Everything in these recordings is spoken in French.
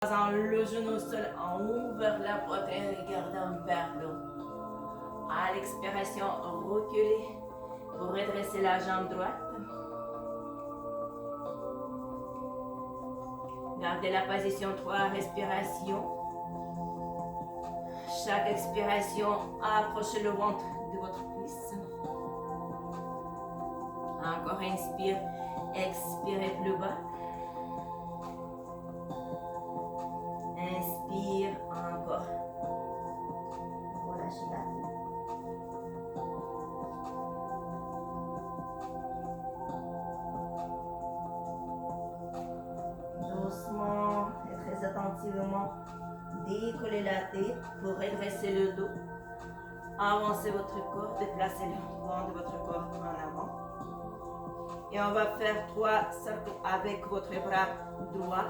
Posant le genou au sol, on ouvre la poitrine, regardant vers le haut. À l'expiration, reculez pour redresser la jambe droite. Gardez la position 3 respirations. Chaque expiration, approchez le ventre de votre cuisse. Encore inspire, expirez plus bas. Inspire encore. Relâchez la tête. Doucement et très attentivement, décollez la tête pour redresser le dos. Avancez votre corps, déplacez le poids de votre corps en avant. Et on va faire 3 cercles avec votre bras droit.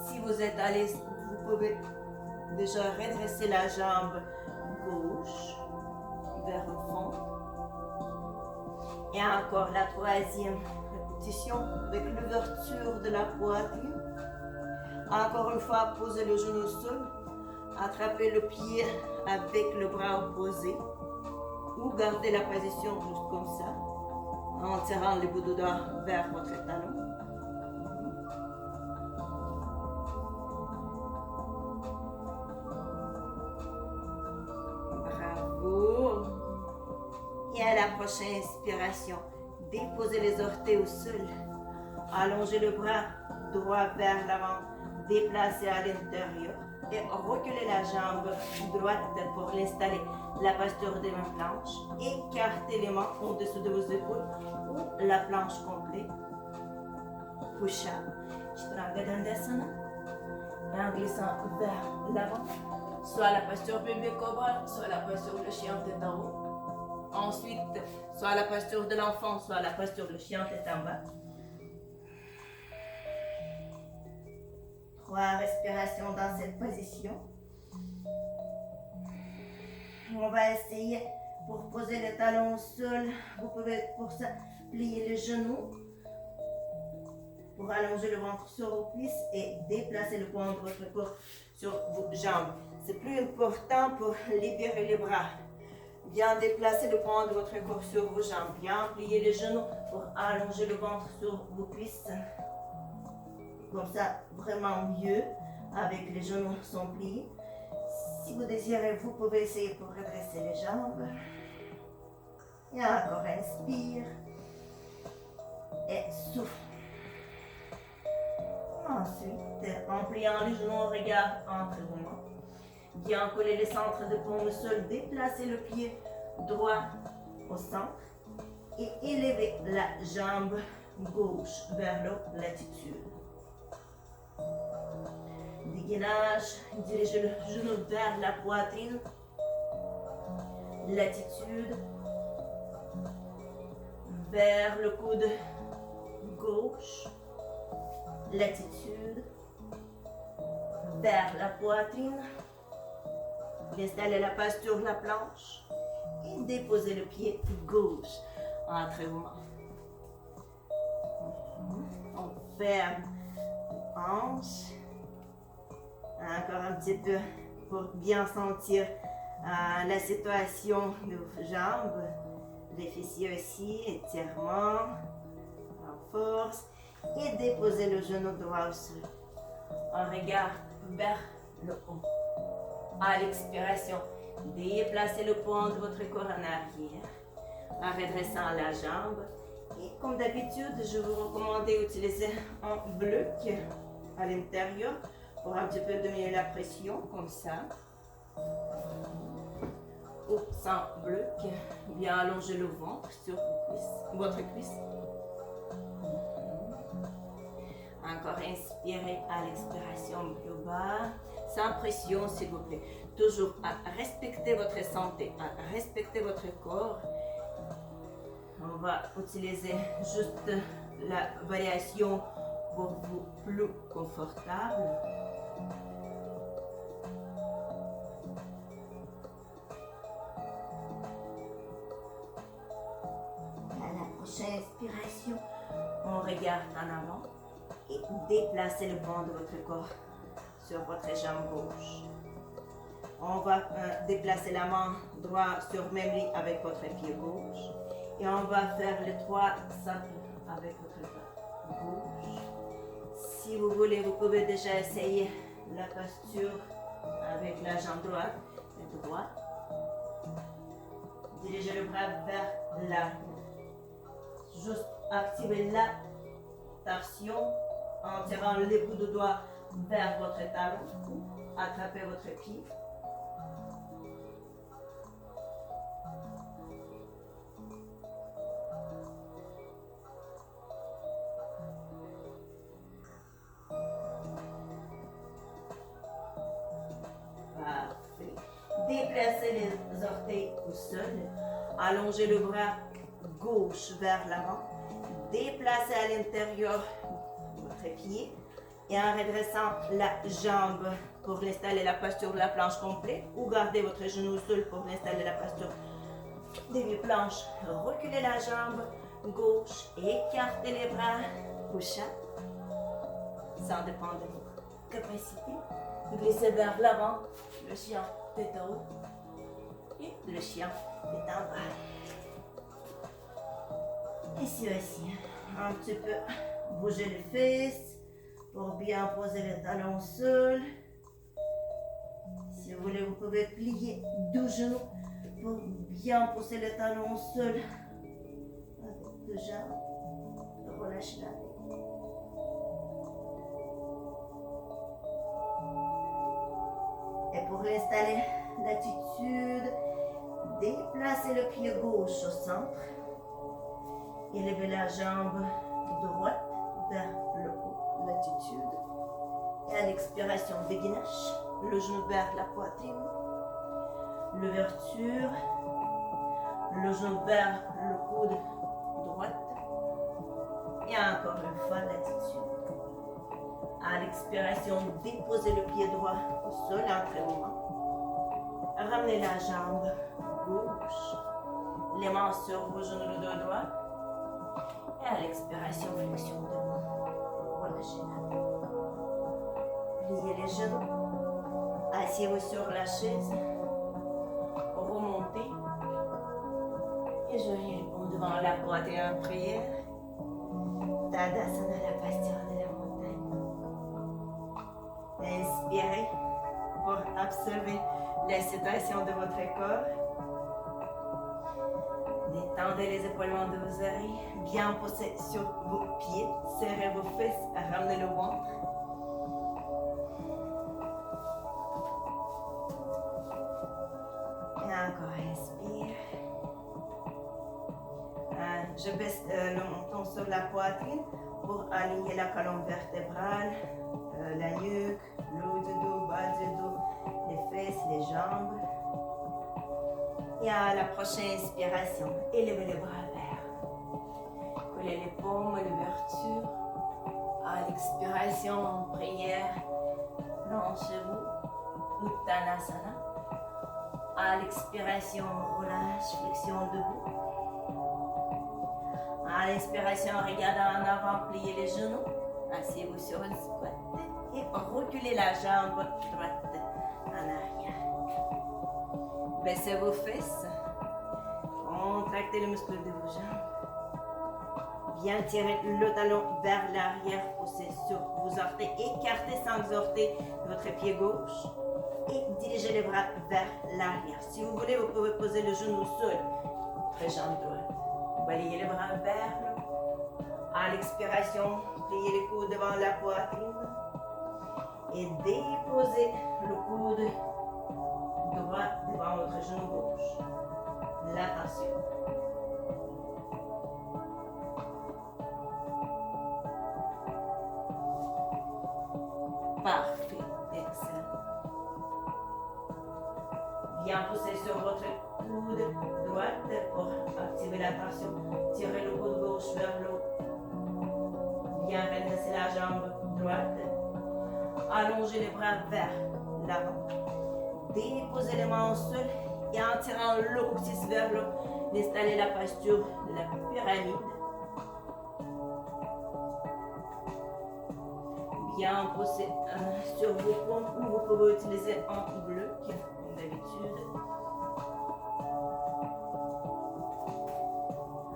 Si vous êtes à l'aise, vous pouvez déjà redresser la jambe gauche vers le fond. Et encore la 3e répétition avec l'ouverture de la poitrine. Encore une fois, posez le genou au sol. Attrapez le pied avec le bras opposé. Ou gardez la position juste comme ça. En tirant le bout de doigt vers votre talon. Bravo. Et à la prochaine inspiration, déposez les orteils au sol. Allongez le bras droit vers l'avant, déplacez à l'intérieur et reculez la jambe droite pour l'installer. La posture des mains planches. Écartez les mains au-dessus de vos épaules ou la planche complète. Push-up. Chaturanga Dandasana. Et en glissant vers l'avant. Soit la posture bébé cobra, soit la posture de chien tête en haut. Ensuite, soit la posture de l'enfant, soit la posture de chien tête en bas. 3 respirations dans cette position. On va essayer pour poser les talons au sol. Vous pouvez pour ça plier les genoux pour allonger le ventre sur vos cuisses et déplacer le poids de votre corps sur vos jambes. C'est plus important pour libérer les bras. Bien déplacer le poids de votre corps sur vos jambes. Bien plier les genoux pour allonger le ventre sur vos cuisses. Comme ça, vraiment mieux avec les genoux sont pliés. Si vous désirez, vous pouvez essayer pour redresser les jambes. Et encore, inspire. Et souffle. Ensuite, en pliant les genoux, on regarde entre vos mains. Bien coller le centre de paume au sol. Déplacez le pied droit au centre. Et élevez la jambe gauche vers le latitude. Dégainage, dirigez le genou vers la poitrine. Latitude. Vers le coude gauche. Latitude. Vers la poitrine. Installez la posture de la planche. Et déposez le pied gauche entre vos mains. On ferme les hanches. Encore un petit peu pour bien sentir la situation de vos jambes. Les fessiers aussi, étirement, en force. Et déposez le genou droit au sol. On regarde vers le haut. À l'expiration, déplacez le poids de votre corps en arrière. En redressant la jambe. Et comme d'habitude, je vous recommande d'utiliser un bloc à l'intérieur pour un petit peu diminuer la pression, comme ça. Ou sans bloc, bien allonger le ventre sur votre cuisse. Encore inspirez à l'expiration plus bas, sans pression s'il vous plaît. Toujours à respecter votre santé, à respecter votre corps. On va utiliser juste la variation pour vous plus confortable. À la prochaine inspiration, on regarde en avant. et déplacez le banc de votre corps sur votre jambe gauche. On va déplacer la main droite sur le même lit avec votre pied gauche. Et on va faire les 3 cercles avec votre bras gauche. Si vous voulez, vous pouvez déjà essayer la posture avec la jambe droite et droite. Dirigez le bras vers l'arrière. Juste activez la torsion en tirant les bouts de doigts vers votre talon. Attrapez votre pied. Parfait. Déplacez les orteils au sol. Allongez le bras gauche vers l'avant. Déplacez à l'intérieur votre pied. Et en redressant la jambe pour installer la posture de la planche complète, ou gardez votre genou au sol pour installer la posture des planches. Reculez la jambe gauche, écartez les bras, couchez. Ça dépend de votre capacité. Glissez vers l'avant, le chien tête en haut et le chien tête en bas. Ici aussi, un petit peu bouger les fesses pour bien poser les talons au sol. Si vous voulez, vous pouvez plier 2 genoux pour bien poser les talons au sol. Avec 2 jambes, relâchez la tête. Et pour installer l'attitude, déplacez le pied gauche au centre. Élevez la jambe droite vers le haut, l'attitude. Et à l'expiration, dégainage, le genou vers la poitrine. L'ouverture, le genou vers le coude droite. Et encore une fois, l'attitude. À l'expiration, déposez le pied droit au sol en traînement. Ramenez la jambe gauche. Les mains sur vos genoux, le dos droit. Et à l'expiration, flexion debout. Relâchez la tête. Pliez les genoux. Asseyez-vous sur la chaise. Remontez. Et je réponds devant la poitrine en prière. Tadasana, la posture de la montagne. Inspirez pour observer l'excitation de votre corps. Détendez les épaulements de vos oreilles. Bien posez sur vos pieds. Serrez vos fesses. Ramenez le ventre. Et encore, inspire. Je baisse le menton sur la poitrine pour aligner la colonne vertébrale, la nuque, le haut du dos, bas du dos, les fesses, les jambes. Et à la prochaine inspiration, élevez les bras vers. Collez les paumes, l'ouverture. À l'expiration, en prière, planchez-vous, Uttanasana. À l'expiration, relâche, flexion debout. À l'inspiration, regardez en avant, pliez les genoux. Asseyez-vous sur une squat et reculez la jambe droite en arrière. Baissez vos fesses. Contractez le muscle de vos jambes. Bien tirer le talon vers l'arrière, poussez sur vos orteils. Écartez sans orteils votre pied gauche. Et dirigez les bras vers l'arrière. Si vous voulez, vous pouvez poser le genou au sol. Votre jambe droite. Balayez les bras vers le haut. À l'expiration, pliez les coudes devant la poitrine. Et déposez le coude droit devant votre genou gauche. L'attention. Parfait. Excellent. Bien pousser sur votre coude droite pour activer la tension. Tirez le coude gauche vers le haut. Bien redresser la jambe droite. Allongez les bras vers l'avant. Déposez les mains au sol et en tirant le coccyx vers le haut, installez la posture de la pyramide. Bien posé sur vos paumes ou vous pouvez utiliser un bloc comme d'habitude.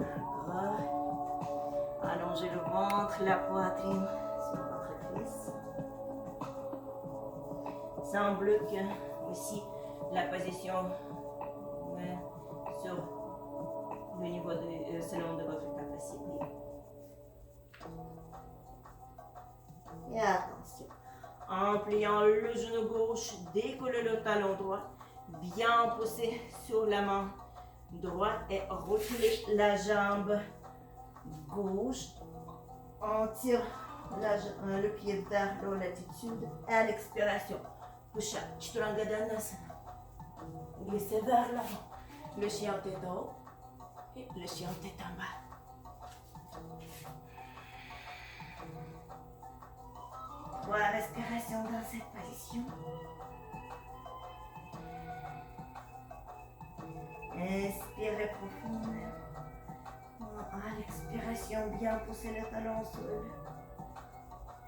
D'accord. Allongez le ventre, la poitrine sur votre cuisse. Ça en bloque aussi la position sur le niveau selon de votre capacité. Et attention, en pliant le genou gauche, décollez le talon droit, bien poussé sur la main droite et reculez la jambe gauche. On tire le pied vers l'eau, l'attitude. Et à l'expiration, push up, Chaturanga-Dhanasana. Glissez vers l'avant. Le chien tête en haut et le chien tête en bas. Trois respirations dans cette position. Inspirez profondément. À l'expiration, bien pousser le talon au sol.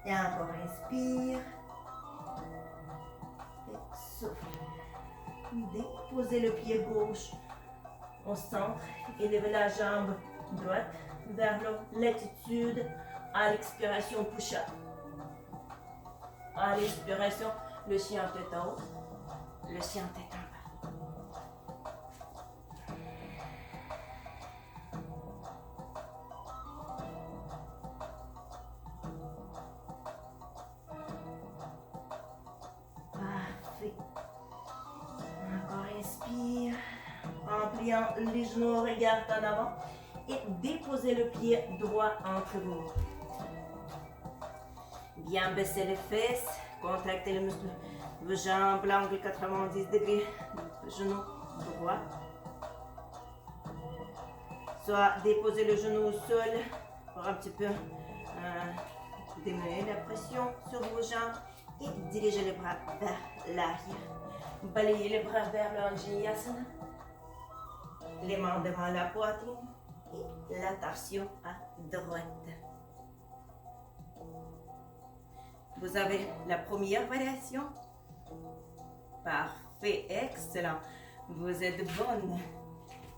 Et encore inspire. Et souffle. Déposez le pied gauche au centre. Élevez la jambe droite vers l'eau. L'attitude. À l'expiration, push up. À l'expiration, le chien tête en haut, le chien tête en bas. Parfait. Encore inspire. En pliant les genoux, regarde en avant. Et déposez le pied droit entre vous. Bien baisser les fesses, contractez les muscles de vos jambes, l'angle 90 degrés de votre genou droit. Soit déposer le genou au sol pour un petit peu diminuer la pression sur vos jambes et diriger les bras vers l'arrière. Balayez les bras vers l'Anjiyasana. Les mains devant la poitrine et la torsion à droite. Vous avez la première variation. Parfait, excellent. Vous êtes bonne.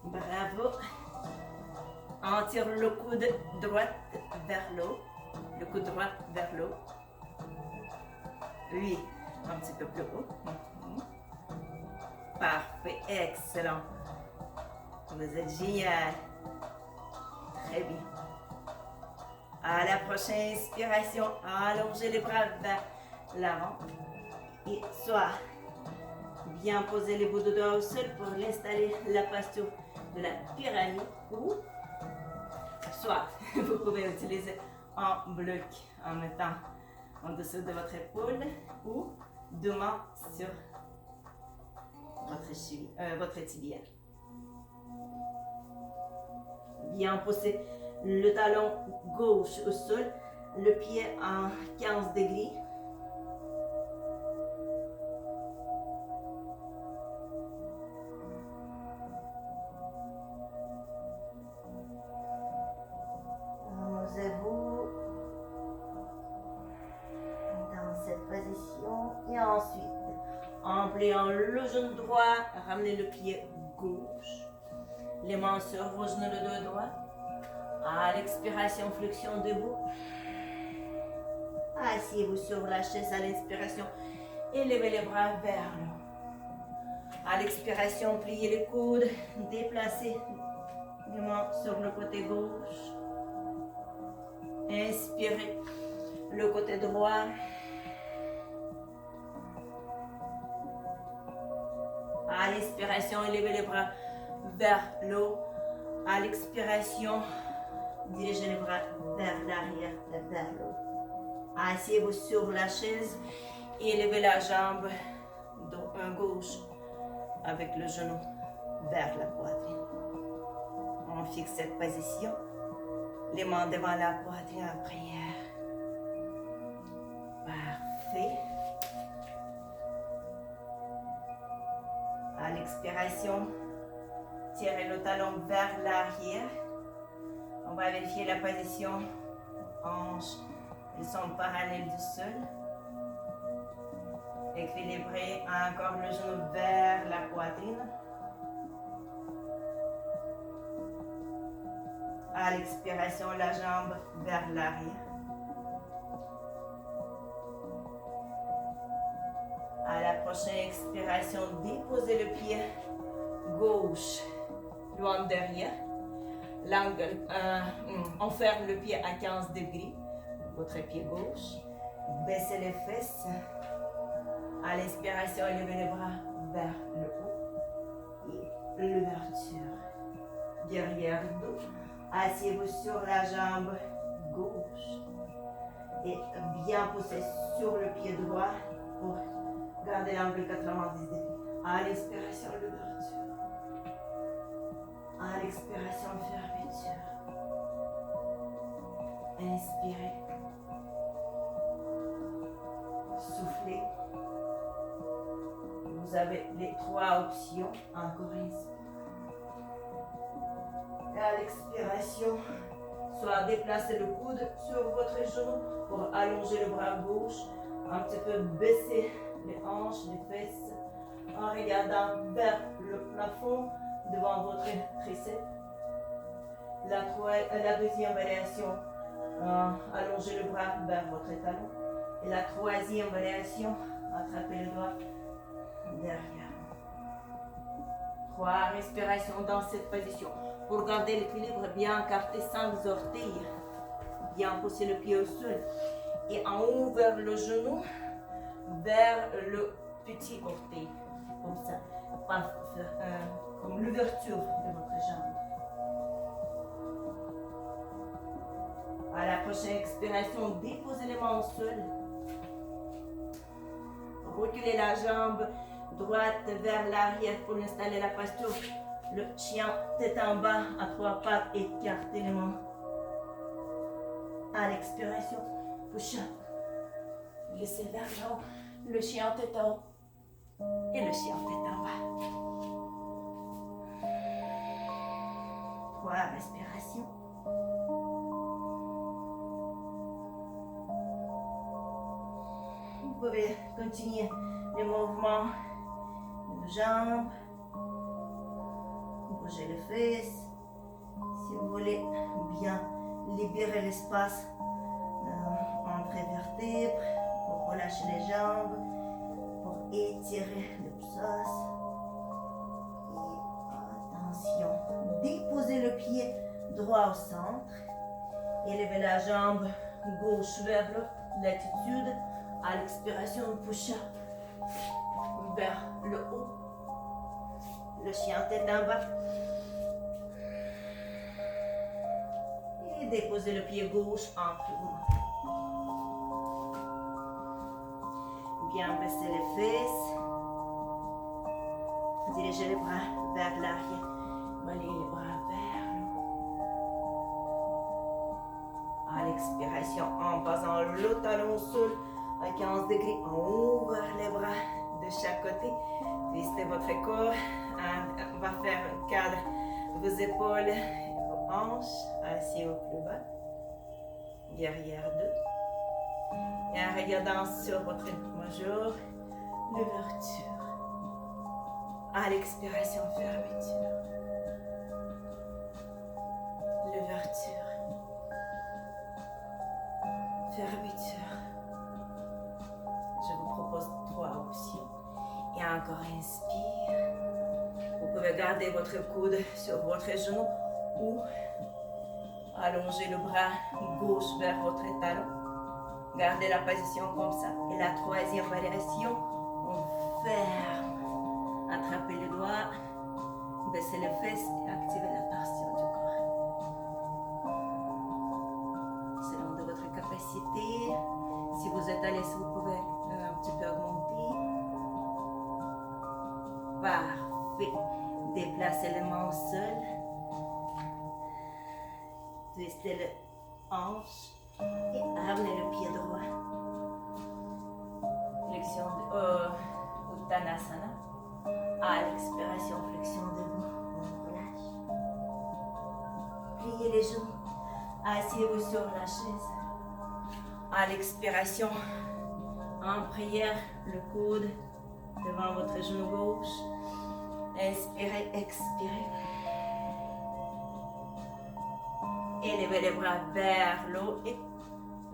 Bravo. On tire le coude droit vers l'eau. Le coude droit vers l'eau. Oui, un petit peu plus haut. Parfait, excellent. Vous êtes génial. Très bien. À la prochaine inspiration, allongez les bras vers l'avant. Et soit bien poser les bouts de doigts au sol pour installer la posture de la pyramide. Ou soit vous pouvez utiliser un bloc en mettant en dessous de votre épaule ou deux mains sur votre tibia. Bien poser le talon gauche au sol, le pied à 15 degrés. Posez-vous dans cette position et ensuite, en pliant le genou droit, ramenez le pied gauche, les mains sur vos genoux, le dos droit. À l'expiration, flexion debout. Asseyez-vous sur la chaise à l'inspiration. Élevez les bras vers le haut. À l'expiration, pliez les coudes. Déplacez les mains sur le côté gauche. Inspirez le côté droit. À l'inspiration, élevez les bras vers le haut. À l'expiration, dirigez les bras vers l'arrière, vers le haut. Asseyez-vous sur la chaise et élevez la jambe gauche avec le genou vers la poitrine. On fixe cette position. Les mains devant la poitrine en prière. Parfait. À l'expiration, tirez le talon vers l'arrière. On va vérifier la position hanche Ils sont parallèles du sol. Équilibrez encore le genou vers la poitrine. À l'expiration, la jambe vers l'arrière. À la prochaine expiration, déposez le pied gauche loin derrière. L'angle, on ferme le pied à 15 degrés. Votre pied gauche. Baissez les fesses. À l'inspiration, levez les bras vers le haut. Et l'ouverture. Derrière dos. Asseyez-vous sur la jambe gauche. Et bien poussez sur le pied droit pour garder l'angle 90 degrés. À l'inspiration, l'ouverture. À l'expiration, fermeture. Inspirez. Soufflez. Vous avez les 3 options. Encore inspire. Et à l'expiration, soit déplacez le coude sur votre genou pour allonger le bras gauche. Un petit peu baisser les hanches, les fesses en regardant vers le plafond devant votre triceps. La deuxième variation, allongez le bras vers votre talon. Et la troisième variation, attrapez le doigt derrière. 3 respirations dans cette position. Pour garder l'équilibre, bien écarter 5 orteils. Bien pousser le pied au sol. Et en haut vers le genou, vers le petit orteil. Comme ça. Comme l'ouverture de votre jambe. À la prochaine expiration, déposez les mains au sol. Reculez la jambe droite vers l'arrière pour installer la posture. Le chien tête en bas à 3 pattes, écartez les mains. À l'expiration, push up. Laissez vers le haut. Le chien tête en haut. Et le chien tête en bas. 3 respirations. Vous pouvez continuer les mouvements de jambes. Bougez les fesses. Si vous voulez bien libérer l'espace entre les vertèbres, pour relâcher les jambes, pour étirer le psoas. Et attention, déposez le pied droit au centre. Élevez la jambe gauche vers l'attitude. À l'expiration, push-up vers le haut. Le chien tête en bas. Et déposez le pied gauche en tour. Bien baisser les fesses. Dirigez les bras vers l'arrière. Balayez les bras vers le haut. À l'expiration, en basant le talon au sol à 15 degrés, on ouvre les bras de chaque côté. Twistez votre corps. On va faire un cadre. Vos épaules, vos hanches, assis au plus bas. Derrière deux. Et en regardant sur votre major, l'ouverture. À l'expiration, fermeture. L'ouverture. Fermeture. Je vous propose 3 options. Et encore inspire. Vous pouvez garder votre coude sur votre genou ou allonger le bras gauche vers votre talon. Gardez la position comme ça. Et la troisième variation, on ferme. Attrapez le doigt, baissez les fesses et activez la torsion du corps. Selon de votre capacité, si vous êtes à l'aise, vous pouvez un petit peu augmenter. Parfait. Déplacez les mains au sol. Twistez le hanche et ramenez le pied droit. Flexion de Uttanasana. À l'expiration, flexion debout. On relâche. Pliez les genoux. Asseyez-vous sur la chaise. À l'expiration, en prière, le coude devant votre genou gauche. Inspirez, expirez. Élevez les bras vers le haut et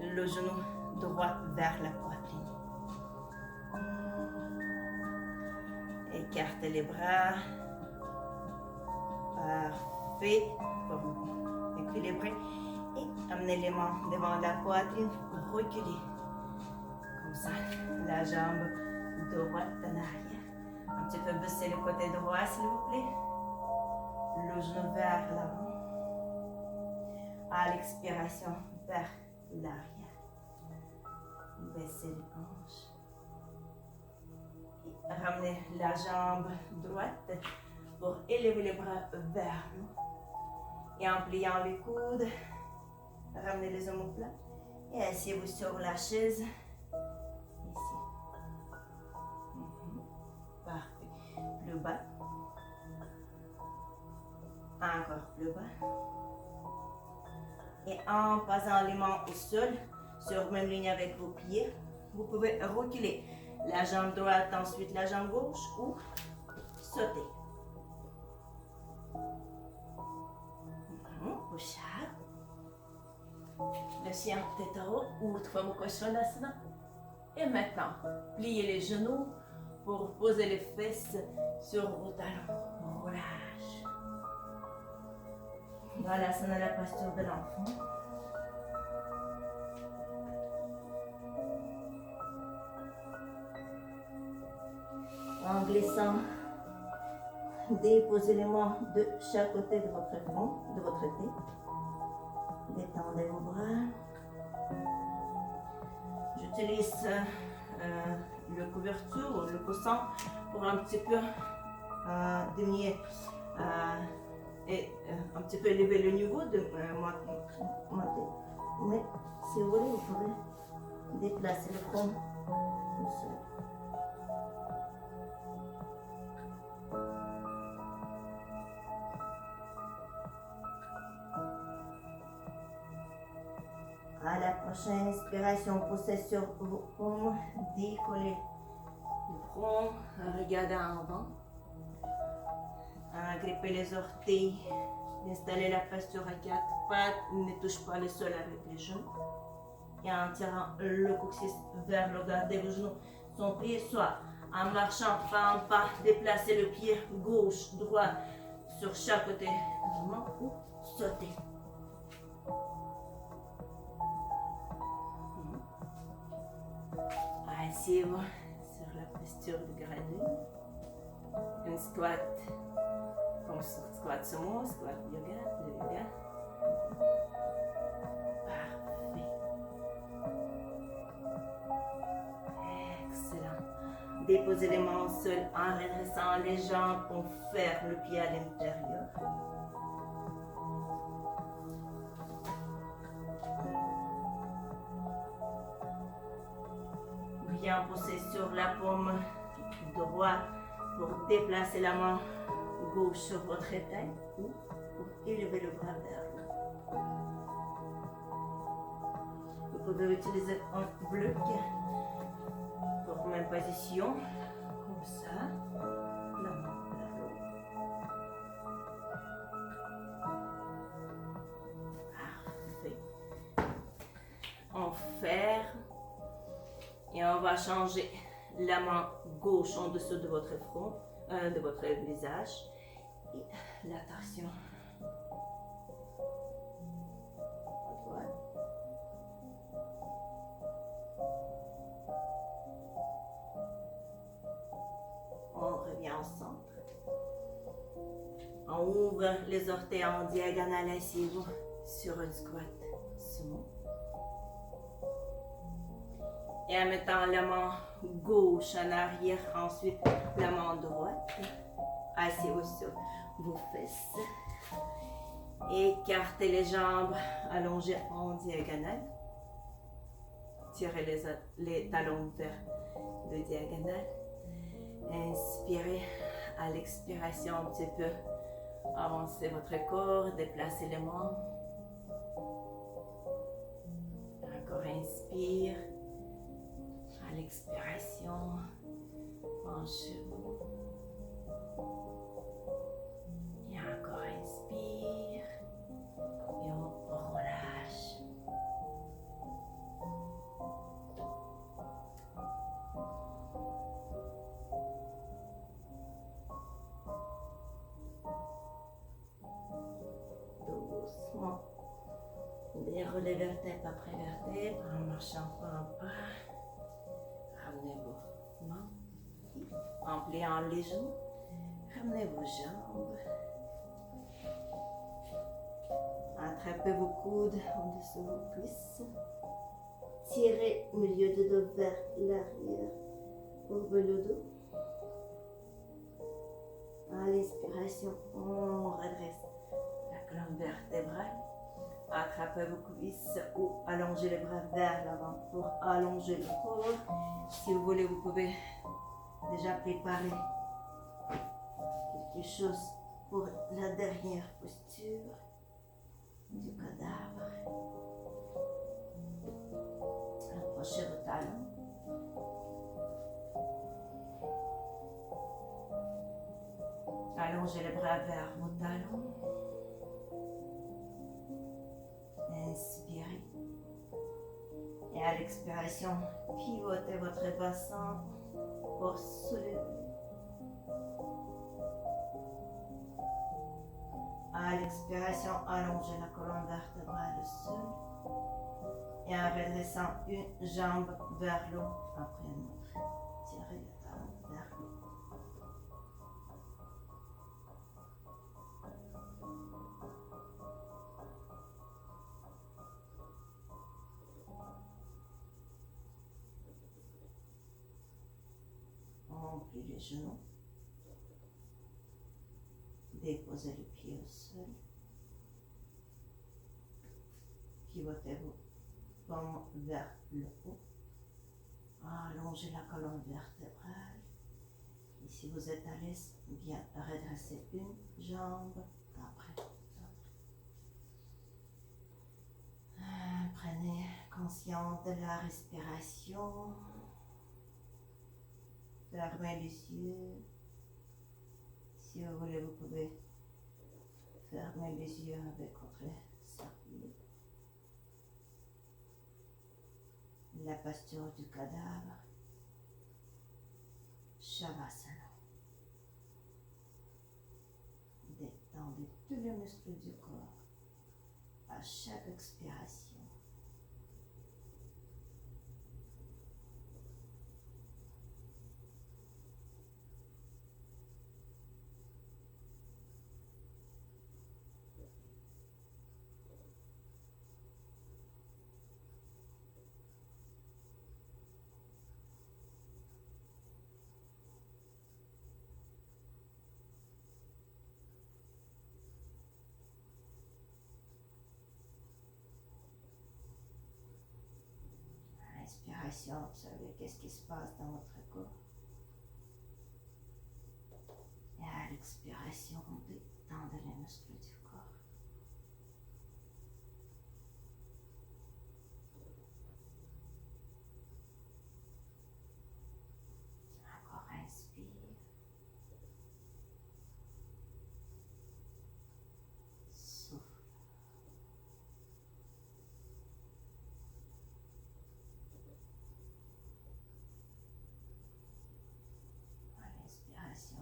le genou droit vers la poitrine. Écartez les bras. Parfait. Pour vous équilibrer. Et amenez les mains devant la poitrine. Reculez. Comme ça. La jambe droite en arrière. Un petit peu baisser le côté droit, s'il vous plaît. Le genou vers l'avant. À l'expiration, vers l'arrière. Baissez les hanches. Et ramenez la jambe droite pour élever les bras vers nous. Et en pliant les coudes, ramenez les omoplates et asseyez-vous sur la chaise. Ici. Parfait. Plus bas. Encore plus bas. Et en passant les mains au sol, sur même ligne avec vos pieds, vous pouvez reculer la jambe droite, ensuite la jambe gauche ou sauter. Push-up. Le chien tête en haut, Urdhva Mukha Svanasana. Et maintenant, pliez les genoux pour poser les fesses sur vos talons. Relâche. Balasana, la posture de l'enfant. En glissant, déposez les mains de chaque côté de votre front, de votre tête. Détendez vos bras. J'utilise le couverture ou le coussin pour un petit peu diminuer et un petit peu élever le niveau de ma tête. Mais si vous voulez, vous pouvez déplacer le front comme ça. À la prochaine inspiration, poussez sur vos paumes, décollez le front, regardez en avant. Agrippez les orteils, installez la posture à quatre pattes, ne touche pas le sol avec les genoux. Et en tirant le coccyx vers le bas, gardez vos genoux sont pliés, soit en marchant pas en pas, déplacez le pied gauche, droit sur chaque côté ou sautez. Asseyez-vous sur la posture de gradule. Un squat, comme squat sumo, squat yoga, le yoga. Parfait. Excellent. Déposez les mains au sol en redressant les jambes. On ferme le pied à l'intérieur. Bien pousser sur la paume droite pour déplacer la main gauche sur votre épaule ou pour élever le bras vers le haut. Vous pouvez utiliser un bloc pour même position, comme ça, la main vers le haut. Parfait. On ferme. Et on va changer la main gauche en dessous de votre front, de votre visage. Et la torsion. Voilà. On revient au centre. On ouvre les orteils en diagonale, asseyez-vous sur un squat sumo. Et en mettant la main gauche en arrière, ensuite la main droite, asseyez-vous sur vos fesses. Écartez les jambes, allongez en diagonale. Tirez les talons vers le diagonale. Inspirez, à l'expiration un petit peu. Avancez votre corps, déplacez les mains. Encore inspirez. inspire. À l'expiration, penchez-vous. Et encore inspire. Et on relâche. Doucement. Déroulez vertèbre après vertèbre en marchant pas en pas. Ramenez vos mains en pliant les genoux. Ramenez vos jambes. Attrapez vos coudes en dessous de vos cuisses. Tirez le milieu de dos vers l'arrière. Ouvrez le dos. À l'expiration, on redresse la colonne vertébrale. Attrapez vos cuisses ou allongez les bras vers l'avant pour allonger le corps. Si vous voulez, vous pouvez déjà préparer quelque chose pour la dernière posture du cadavre. Approchez vos talons. Allongez les bras vers vos talons. Inspirez. Et à l'expiration, pivotez votre bassin pour soulever. À l'expiration, allongez la colonne vertébrale au sol. Et en redressant une jambe vers l'eau après une autre. Tirez le talon vers l'eau. On plie les genoux. Déposez le pied au sol. Pivotez vos paumes vers le haut. Allongez la colonne vertébrale. Et si vous êtes à l'aise, bien redressez une jambe après l'autre. Prenez conscience de la respiration. Fermez les yeux. Si vous voulez, vous pouvez fermer les yeux avec votre cerveau. La posture du cadavre. Shavasana. Détendez tous les muscles du corps à chaque expiration. Inspiration, observez qu'est-ce qui se passe dans votre corps. Et à l'expiration, détendez les muscles du corps. Encore inspire. Souffle.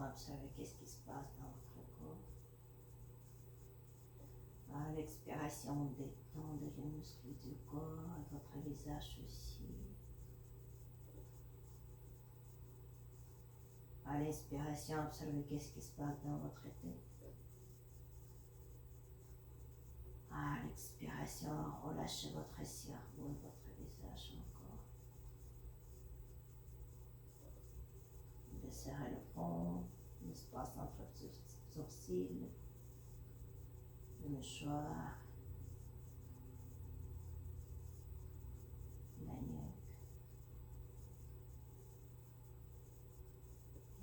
Observez qu'est-ce qui se passe dans votre corps. À l'expiration, détendez les muscles du corps et votre visage aussi. À l'inspiration, observez qu'est-ce qui se passe dans votre tête. À l'expiration, relâchez votre cerveau et votre visage encore. Desserrez le front, l'espace entre les sourcils, le mâchoire, la nuque.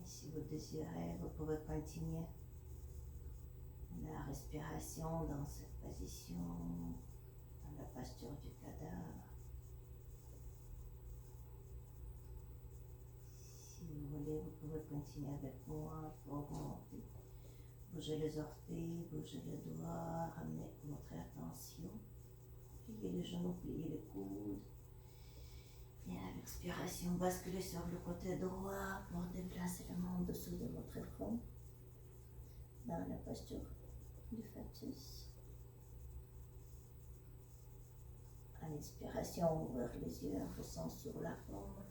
Et si vous désirez, vous pouvez continuer la respiration dans cette position, dans la posture du cadavre. allongé, vous pouvez continuer avec moi pour monter. Bougez les orteils, bougez les doigts, ramenez votre attention. Pliez les genoux, pliez les coudes. Et à l'expiration, basculez sur le côté droit pour déplacer le main en dessous de votre front. Dans la posture du fœtus. À l'expiration, ouvrir les yeux en poussant sur la paume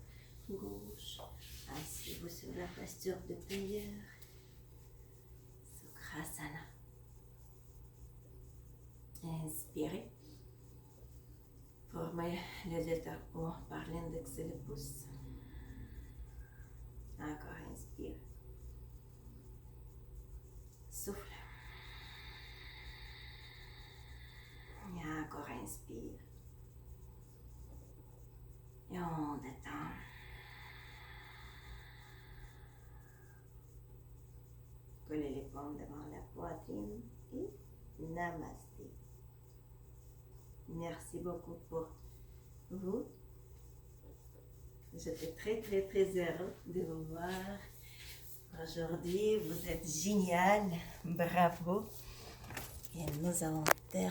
gauche. Asseyez-vous sur la posture de tailleur. Sukhasana. Inspirez. Formez les lettres O par l'index et le pouce. Encore inspire. Souffle. Et encore inspire. Et on détend. Collez les paumes devant la poitrine et namasté. Merci beaucoup pour vous. J'étais très heureux de vous voir. Aujourd'hui, vous êtes génial. Bravo. Et nous allons terminer.